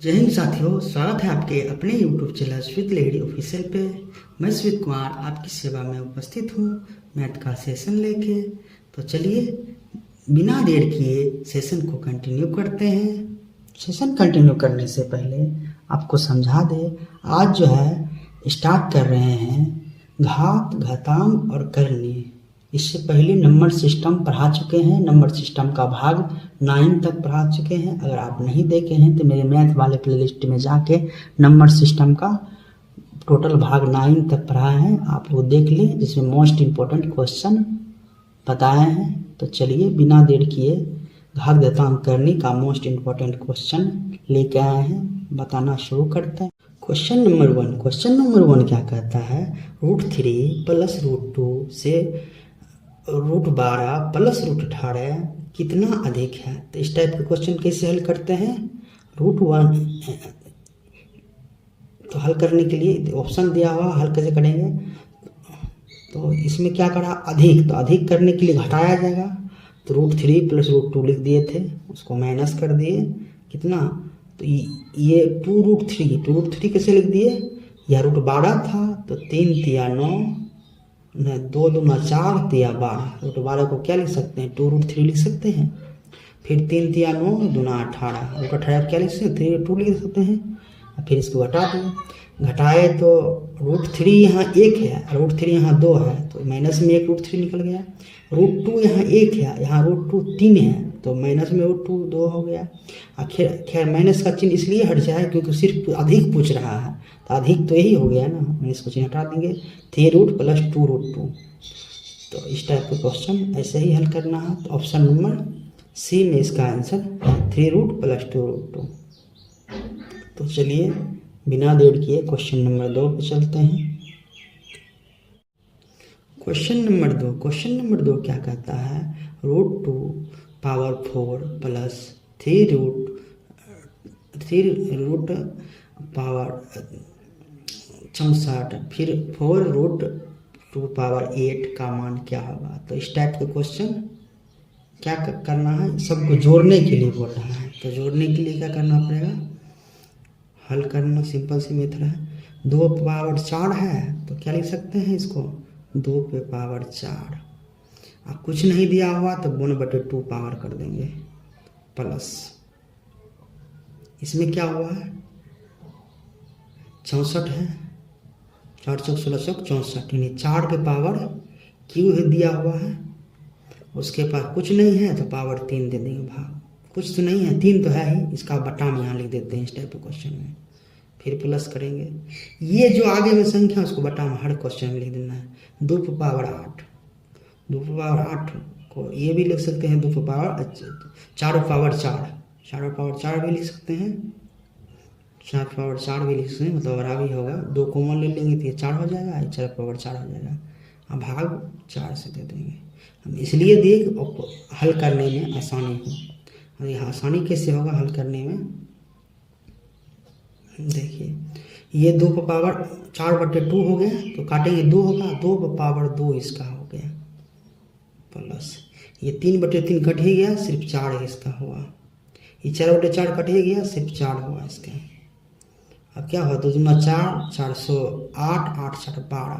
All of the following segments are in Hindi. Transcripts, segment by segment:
जय हिंद साथियों, स्वागत है आपके अपने YouTube चैनल स्विथ लेडी ऑफिशियल पे। मैं स्विथ कुमार आपकी सेवा में उपस्थित हूँ मैथ का सेशन लेके। तो चलिए बिना देर किए सेशन को कंटिन्यू करते हैं। सेशन कंटिन्यू करने से पहले आपको समझा दे, आज जो है स्टार्ट कर रहे हैं घात, घातांक और करणीय। इससे पहले नंबर सिस्टम पढ़ा चुके हैं, नंबर सिस्टम का भाग 9 तक पढ़ा चुके हैं। अगर आप नहीं देखे हैं तो मेरे मैथ वाले प्लेलिस्ट में जाके नंबर सिस्टम का टोटल भाग 9 तक पढ़ा है, आप वो देख लें, जिसमें मोस्ट इम्पोर्टेंट क्वेश्चन बताए हैं। तो चलिए बिना देर किए घात, घातांक, करणीय का मोस्ट इम्पोर्टेंट क्वेश्चन लेके आए हैं, बताना शुरू करते हैं। क्वेश्चन नंबर 1 क्या कहता है, √3 प्लस √2 से √12 प्लस √18 कितना अधिक है। तो इस टाइप के क्वेश्चन कैसे हल करते हैं। √1 तो हल करने के लिए ऑप्शन दिया हुआ, हल कैसे करेंगे। तो इसमें क्या करा, अधिक, तो अधिक करने के लिए घटाया जाएगा। तो √3 प्लस √2 लिख दिए थे, उसको माइनस कर दिए कितना, तो ये 2√3 कैसे लिख दिए, यह √12 था तो 3 तिया 9, 2 दूना 4 तिया 12, √12 को क्या लिख सकते हैं, 2√3 लिख सकते हैं। फिर 3 तिया 9 दूना 18, √18 क्या लिख सकते हैं, 2 लिख सकते हैं। फिर इसको घटा दिए, घटाए तो √3 यहाँ 1 है, √3 यहाँ 2 है, तो माइनस में एक √3 निकल गया। √2 यहाँ 1 है, यहाँ √2 3 है, तो माइनस में √2 2 हो गया। खैर माइनस का चिन्ह इसलिए हट जाए क्योंकि सिर्फ अधिक पूछ रहा है, तो अधिक तो यही हो गया ना, माइनस को चिन्ह हटा देंगे। 3 प्लस 2√2। तो इस टाइप के क्वेश्चन ऐसे ही हल करना है। तो ऑप्शन नंबर सी में इसका आंसर 3 प्लस 2√2। तो चलिए बिना देर किए क्वेश्चन नंबर 2 पे चलते हैं। क्वेश्चन नंबर 2 क्या कहता है, √2 पावर 4 प्लस 3 रूट पावर 64 फिर 4√2 पावर 8 का मान क्या होगा। तो इस टाइप के क्वेश्चन क्या करना है, सबको जोड़ने के लिए बोल रहा है। तो जोड़ने के लिए क्या करना पड़ेगा, हल करना सिंपल सी मेथड है। 2 पावर 4 है तो क्या लिख सकते हैं इसको, 2 पे पावर 4। अब कुछ नहीं दिया हुआ तो 1/2 पावर कर देंगे प्लस, इसमें क्या हुआ है 64 है, 4 चौक 16 चौक 64, यानी 4 पे पावर क्यू दिया हुआ है। उसके पास कुछ नहीं है तो पावर 3 दे देंगे, भाग कुछ तो नहीं है, 3 तो है ही, इसका बटा में यहाँ लिख देते हैं इस टाइप के क्वेश्चन में। फिर प्लस करेंगे, ये जो आगे में संख्या है उसको बटा में हर क्वेश्चन में लिख देना है। 2 पे पावर 8, 2 पे पावर 8 को ये भी लिख सकते हैं 2 पे पावर 4 पे पावर 4, 4 पे पावर 4 भी लिख सकते हैं, 4 पे पावर 4 भी लिख सकते हैं, मतलब बराबर ही होगा। 2 कॉमन ले लेंगे तो ये 4 हो जाएगा, 4 पे पावर 4 हो जाएगा। अब भाग 4 से दे देंगे, हम इसलिए देख हल करने में आसानी हो। यह आसानी कैसे होगा हल करने में, देखिए ये 2 पे पावर 4/2 हो गया, तो काटेंगे 2 होगा, 2 पे पावर 2 इसका हो गया प्लस, ये 3/3 कट ही गया, सिर्फ 4 इसका हुआ। ये 4/4 कट ही गया, सिर्फ 4 हुआ इसका। अब क्या हुआ, 2 दूना 4, 408, 8 4 12,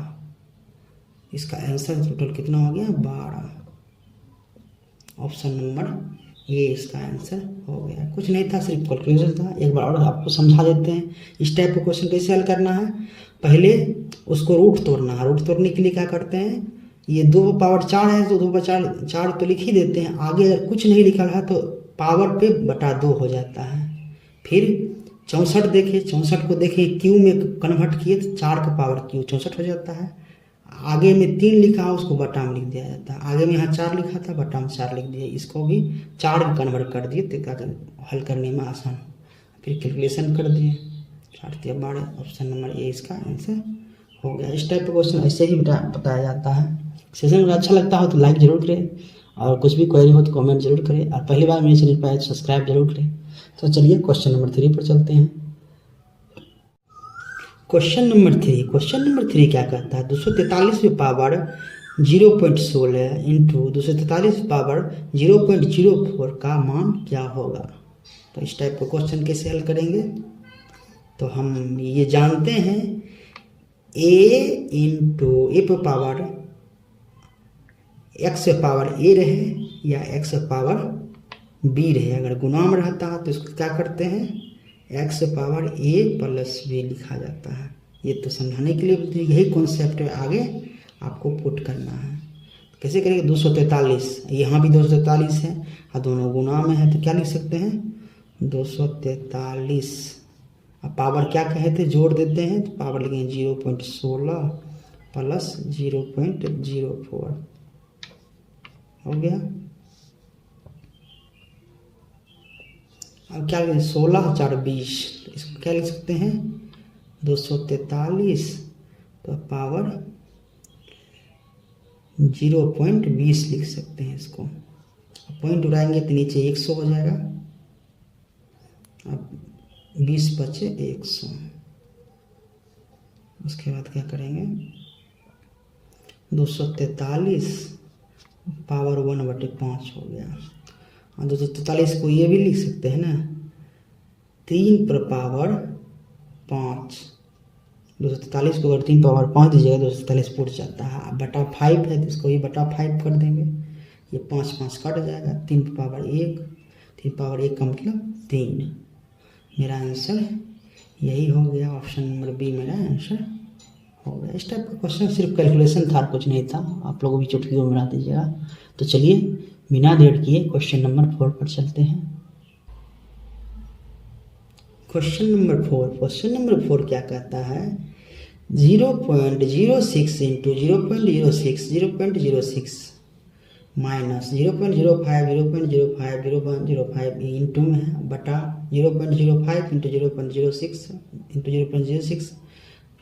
इसका आंसर टोटल कितना हो गया 12। ऑप्शन नंबर ये इसका आंसर हो गया। कुछ नहीं था, सिर्फ कैलकुलेशन था। एक बार और आपको समझा देते हैं इस टाइप का क्वेश्चन कैसे हल करना है। पहले उसको रूट तोड़ना है, रूट तोड़ने के लिए क्या करते हैं, ये 2 पावर 4 है तो 2 पर 4 तो लिख ही देते हैं, आगे अगर कुछ नहीं लिखा रहा तो पावर पे बटा 2 हो जाता है। फिर 64 देखे, 64 को देखे क्यू में कन्वर्ट किए तो 4 का पावर क्यू 64 हो जाता है। आगे में 3 लिखा है उसको बटा में लिख दिया जाता है, आगे में यहाँ 4 लिखा था बटा में 4 लिख दिया, इसको भी 4 में कन्वर्ट कर दिए तो क्या हल करने में आसान। फिर कैलकुलेशन कर दिए, 4 तिया 12, ऑप्शन नंबर ए इसका आंसर हो गया। इस टाइप का क्वेश्चन ऐसे ही बताया जाता है। सेशन अगर अच्छा लगता हो तो लाइक जरूर करें, और कुछ भी क्वेरी हो तो कमेंट जरूर करें, और पहली बार मेरे चैनल पर आए तो सब्सक्राइब जरूर करें। तो चलिए क्वेश्चन नंबर 3 पर चलते हैं। क्वेश्चन नंबर 3 क्या कहता है, 243 पे पावर 0.16 इंटू 243 पावर 0.04 का मान क्या होगा। तो इस टाइप का क्वेश्चन कैसे हल करेंगे, तो हम ये जानते हैं a into A power x power a रहे या x पावर b रहे। अगर गुणाम रहता है तो इसको क्या करते हैं x power a plus b लिखा जाता है। ये तो समझाने के लिए यही कॉन्सेप्ट आगे आपको पुट करना है। कैसे करेंगे 243, यहाँ भी 243 है और दोनों गुणा में है तो क्या लिख सकते हैं 243। अब पावर क्या कहे थे जोड़ देते हैं तो पावर लिखेंगे 0.16 प्लस 0.04 हो गया। अब क्या लिखें 16 4 20, इसको क्या लिख सकते हैं 243 तो पावर 0.20 लिख सकते हैं इसको। पॉइंट उड़ाएंगे तो नीचे 100 हो जाएगा। अब 20 बचे 100। उसके बाद क्या करेंगे 243 पावर 1/5 हो गया। और 243 को ये भी लिख सकते हैं ना 3 पर पावर 5। 243 को अगर 3 पावर 5 दीजिएगा 243 फुट जाता है। बटा 5 है तो इसको ये बटा 5 कर देंगे। ये 5 5 कट जाएगा। 3 पावर 1, 3 पावर 1 का मतलब 3। मेरा आंसर यही हो गया। ऑप्शन नंबर बी मेरा आंसर हो गया। इस टाइप का क्वेश्चन सिर्फ कैलकुलेशन था, कुछ नहीं था। आप लोगों भी चुटकियों में बना दीजिएगा। तो चलिए बिना देर किए क्वेश्चन नंबर 4 पर चलते हैं। क्वेश्चन नंबर 4 क्या कहता है 0.06 इंटू 0.06 माइनस 0.05 इंटू में है बटा 0.05 इंटू 0.06 इंटू 0.06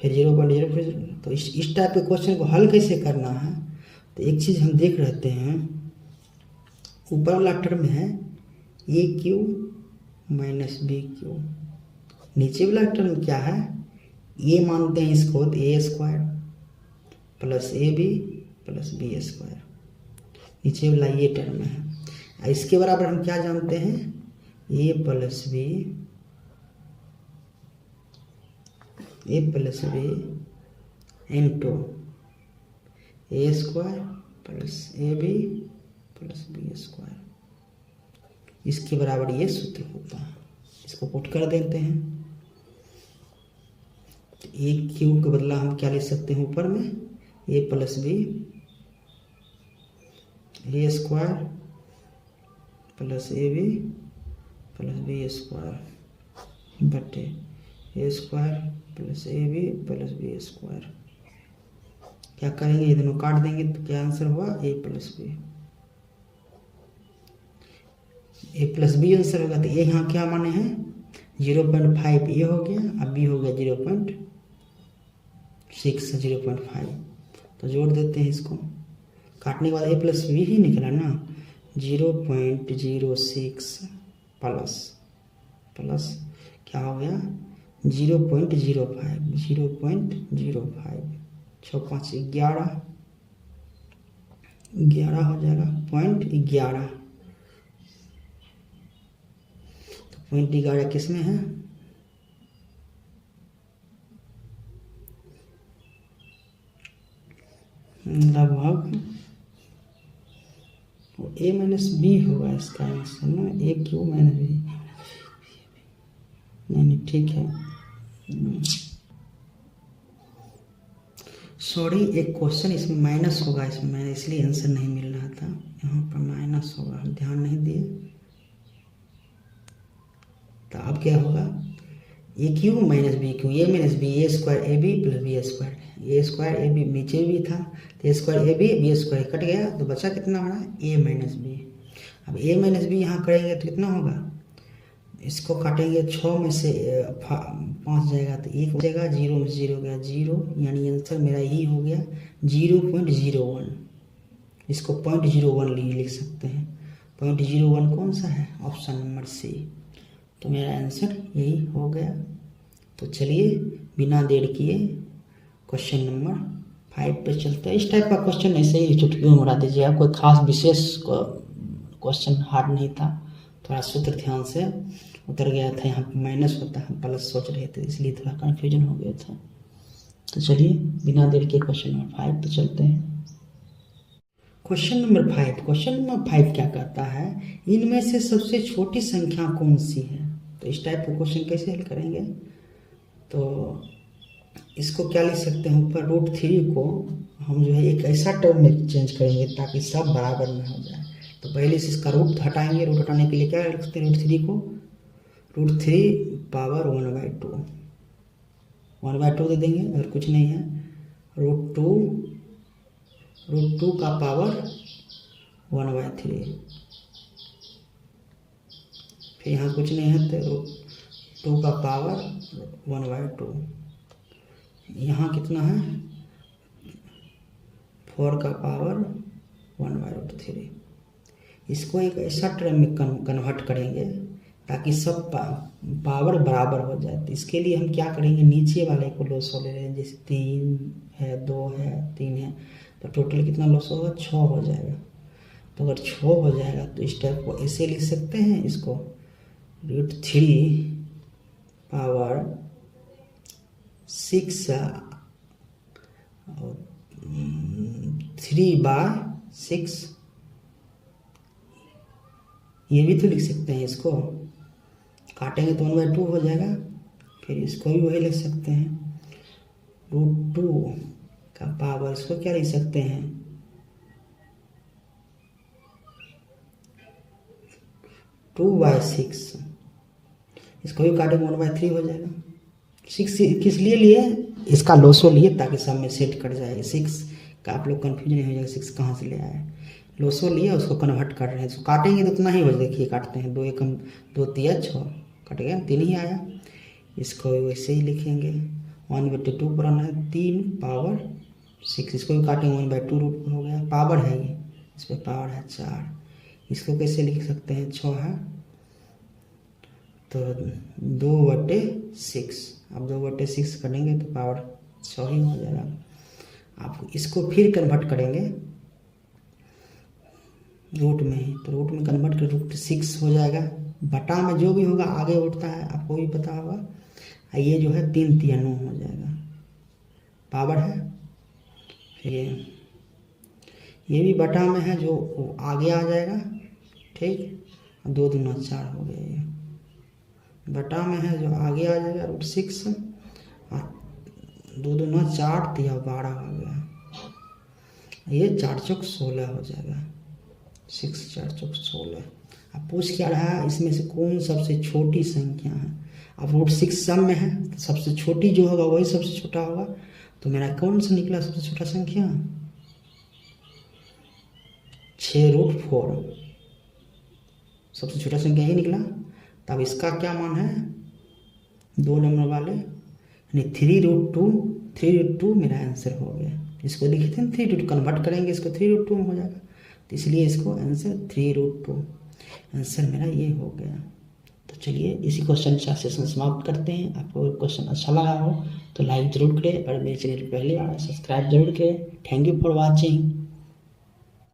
फिर 0.05। तो इस टाइप के क्वेश्चन को हल कैसे करना है तो एक चीज़ हम देख रहते हैं। ऊपर वाला टर्म है ए क्यू माइनस बी क्यू। नीचे वाला टर्म क्या है ये मानते हैं इसको तो A square plus A B plus B square. नीचे वाला ये टर्म है। इसके बराबर हम क्या जानते हैं A plus B into A square plus A B plus B square. इसके बराबर ये सूत्र होता है। इसको पुट कर देते हैं। ए क्यू के बदला हम क्या लिख सकते हैं ऊपर में A plus B A square plus A B plus B square बटे A square plus A B plus B square. क्या करेंगे ये दोनों काट देंगे तो क्या आंसर हुआ ए प्लस बी। ए प्लस बी आंसर होगा। तो ये यहाँ क्या माने हैं 0.5 ये हो गया। अब बी हो गया 0.6 0.5। तो जोड़ देते हैं इसको। काटने के बाद ए प्लस बी ही निकला ना 0.06 प्लस क्या हो गया 0.05 6 5 11 हो जाएगा 0.11। तो 0.11 किस में है लगभग ए माइनस बी होगा इसका आंसर ना ए क्यू माइनस बी। नहीं ठीक है सॉरी एक क्वेश्चन इसमें माइनस होगा। इसमें मैंने इसलिए आंसर नहीं मिल रहा था। यहाँ पर माइनस होगा ध्यान नहीं दिए। तो अब क्या होगा A Q minus B Q A minus B A square A B plus B square. A square A B नीचे भी था तो A square A B square cut गया तो बचा कितना हमारा ए माइनस बी। अब ए माइनस बी यहाँ करेंगे तो कितना होगा इसको काटेंगे 6 में से 5 जाएगा तो 1 हो जाएगा 0 में से 0 गया 0 यानी आंसर मेरा यही हो गया 0.01। इसको 0.01 लिख सकते हैं। 0.01 कौन सा है ऑप्शन नंबर सी। तो मेरा आंसर यही हो गया। तो चलिए बिना देर किए क्वेश्चन नंबर 5 पे चलते हैं। इस टाइप का क्वेश्चन ऐसे ही चुटकियों में उड़ा दीजिए। कोई खास विशेष क्वेश्चन हार्ड नहीं था। थोड़ा सूत्र ध्यान से उतर गया था, यहाँ माइनस होता है, प्लस सोच रहे थे, इसलिए थोड़ा कन्फ्यूजन हो गया था। तो चलिए बिना देर के क्वेश्चन नंबर 5 तो चलते हैं। क्वेश्चन नंबर 5 क्या कहता है, इनमें से सबसे छोटी संख्या कौन सी है। तो इस टाइप का क्वेश्चन कैसे हल करेंगे, तो इसको क्या लिख सकते हैं, ऊपर √3 को हम जो है एक ऐसा टर्म में चेंज करेंगे ताकि सब बराबर में हो जाए। तो पहले से इसका रूट हटाएंगे, रूट हटाने के लिए क्या लिख सकते हैं, √3 को √3 पावर 1/2 दे देंगे, अगर कुछ नहीं है √2 का पावर 1/3, फिर यहाँ कुछ नहीं है तो √2 का पावर 1/2, यहाँ कितना है 4 का पावर 1/3। इसको एक ऐसा टर्म में कन्वर्ट करेंगे ताकि सब पावर बराबर हो जाए। तो इसके लिए हम क्या करेंगे, नीचे वाले को लॉसो ले रहे हैं, जैसे 3 है, 2 है, 3 है, तो टोटल कितना लॉस होगा, 6 हो जाएगा। तो अगर 6 हो जाएगा तो इस टाइप को ऐसे लिख सकते हैं, इसको √3 पावर 6 3/6, ये भी तो लिख सकते हैं। इसको काटेंगे तो 1/2 हो जाएगा। फिर इसको भी वही लिख सकते हैं, √2 का पावर, इसको क्या लिख सकते हैं, 2/6, इसको भी काटेंगे 1/3 हो जाएगा। 6 किस लिए लिए, इसका लोसो लिए ताकि सब में सेट कर जाए। 6 का आप लोग कन्फ्यूजन नहीं हो जाएगा, 6 कहाँ से ले आए, लोसो लिए उसको कन्वर्ट कर रहे हैं। तो काटेंगे तो उतना ही हो, देखिए काटते हैं, 2 एकम 2 3 6 कट गया, 3 ही आया। इसको वैसे ही लिखेंगे 1/2 पर आना है, 3 पावर 6, इसको भी काटेंगे 1/2 रूट हो गया, पावर है ये, इस पर पावर है 4। इसको कैसे लिख सकते हैं, 6 है तो 2/6, अब 2/6 करेंगे तो पावर 6 ही हो जाएगा। आप इसको फिर कन्वर्ट करेंगे रूट में ही, तो रूट में कन्वर्ट कर √6 हो जाएगा। बटा में जो भी होगा आगे उठता है, आपको भी पता होगा। ये जो है 3 × 9 हो जाएगा, पावर है। फिर ये भी बटा में है, जो आगे आ जाएगा, ठीक। 2 दूना 4 हो गया, ये बटा में है जो आगे आ जाएगा √6, और 2 दूना 4 तो 12 हो गया, ये 4 चौक 16 हो जाएगा, 6 4 चौक 16। अब पूछ क्या रहा है, इसमें से कौन सबसे छोटी संख्या है। अब √6 सब में है, तो सबसे छोटी जो होगा वही सबसे छोटा होगा। तो मेरा कौन सा निकला सबसे छोटा संख्या, 6√4 सबसे छोटा संख्या ही निकला। तब इसका क्या मान है, 2 नंबर वाले, यानी 3√2 मेरा आंसर हो गया। इसको लिखे थे 3√2, कन्वर्ट करेंगे इसको 3√2 में हो जाएगा, तो इसलिए इसको आंसर 3√2 आंसर मेरा ये हो गया। तो चलिए इसी क्वेश्चन के साथ सेशन समाप्त करते हैं। आपको क्वेश्चन अच्छा लगा हो तो लाइक जरूर करें, और मेरे चैनल पहले आए सब्सक्राइब जरूर करें। Thank you for watching.